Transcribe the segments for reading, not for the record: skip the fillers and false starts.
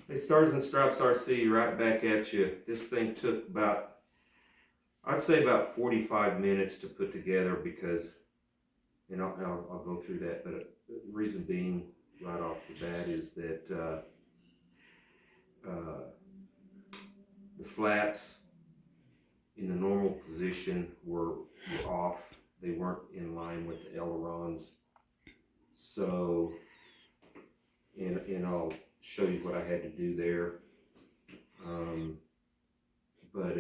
Hey, Stars and Stripes RC, right back at you. This thing took about, I'd say about 45 minutes to put together because, and I'll go through that, but the reason being right off the bat is that the flaps in the normal position were off. They weren't in line with the ailerons. So, and I'll show you what I had to do there. But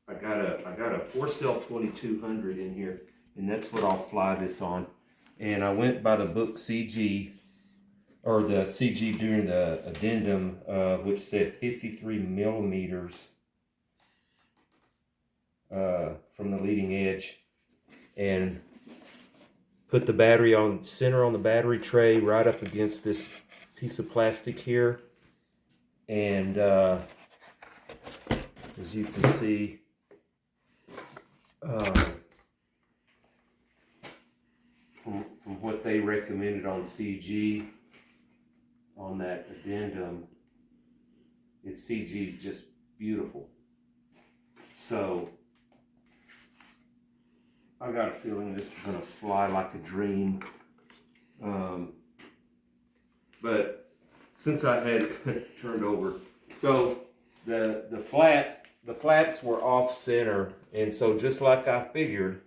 I got a 4-cell 2200 in here, and that's what I'll fly this on. And I went by the book CG, or the CG during the addendum, which said 53 millimeters from the leading edge, and put the battery on center on the battery tray right up against this piece of plastic here. And as you can see, from what they recommended on CG, on that addendum, CG is just beautiful. So I got a feeling this is gonna fly like a dream. But since I had turned over, so the flaps were off center, and so just like I figured,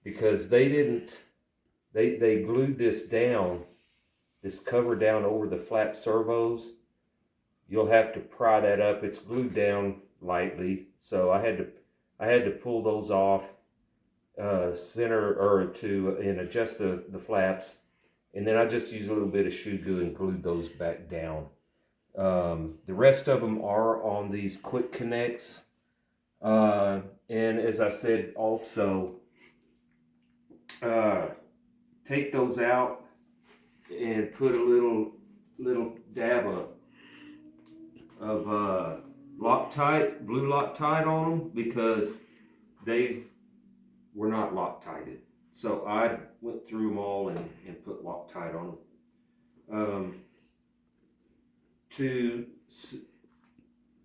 because they glued this down, this cover down over the flap servos. You'll have to pry that up. It's glued down lightly, so I had to pull those off center and adjust the flaps, and then I just used a little bit of shoe glue and glued those back down. The rest of them are on these quick connects, and as I said, also take those out and put a little dab of Loctite, blue Loctite on them, because they were not Loctited. So I went through them all and put Loctite on them.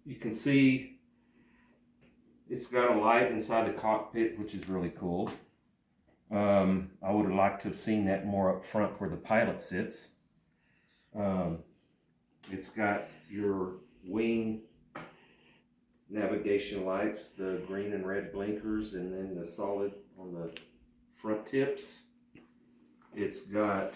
You can see it's got a light inside the cockpit, which is really cool. I would have liked to have seen that more up front where the pilot sits. It's got your wing navigation lights, the green and red blinkers, and then the solid on the front tips. It's got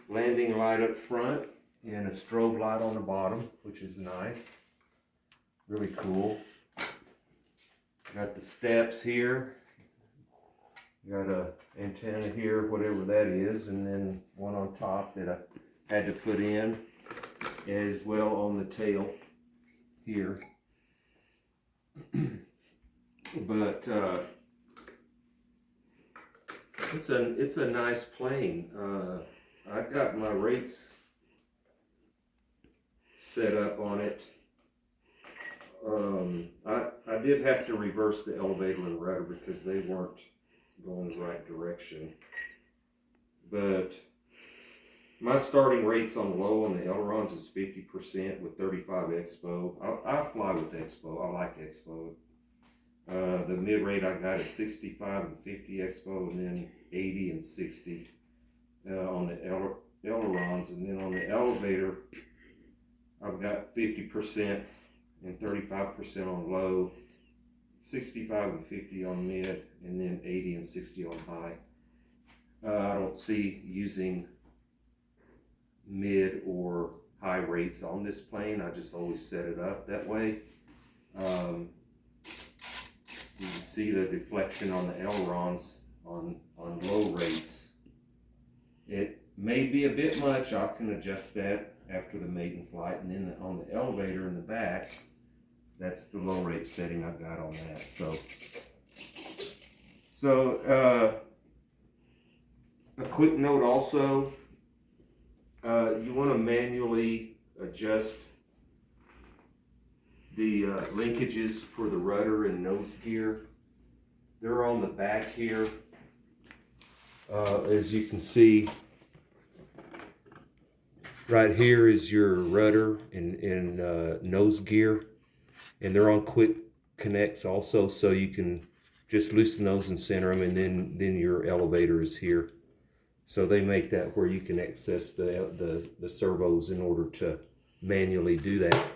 landing light up front and a strobe light on the bottom, which is nice. Really cool. Got the steps here. Got a antenna here, whatever that is, and then one on top that I had to put in, as well on the tail here. But it's a nice plane. I've got my rates set up on it. I did have to reverse the elevator and rudder because they weren't going the right direction. But my starting rates on low on the ailerons is 50% with 35 expo. I fly with expo. I like expo. The mid rate I got is 65 and 50 expo, and then 80 and 60 on the ailerons. And then on the elevator, I've got 50% and 35% on low, 65 and 50 on mid, and then 80 and 60 on high. I don't see using mid or high rates on this plane. I just always set it up that way. So you can see the deflection on the ailerons on low rates. It may be a bit much. I can adjust that after the maiden flight, and then on the elevator in the back, that's the low rate setting I've got on that. So a quick note also, you want to manually adjust the linkages for the rudder and nose gear. They're on the back here. As you can see, right here is your rudder and nose gear, and they're on quick connects also, so you can just loosen those and center them, and then your elevator is here. So they make that where you can access the servos in order to manually do that,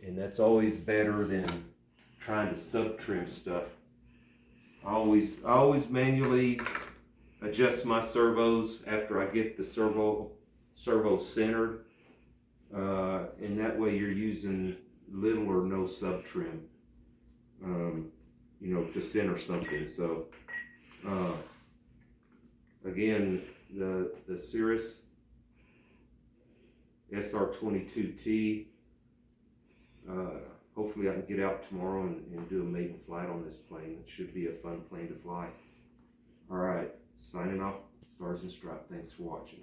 and that's always better than trying to sub trim stuff. I always manually adjust my servos after I get the servo centered, and that way you're using little or no sub trim, you know, to center something. So again, the Cirrus SR22T, hopefully I can get out tomorrow and do a maiden flight on this plane. It should be a fun plane to fly. All right, signing off, Stars and Stripe. Thanks for watching.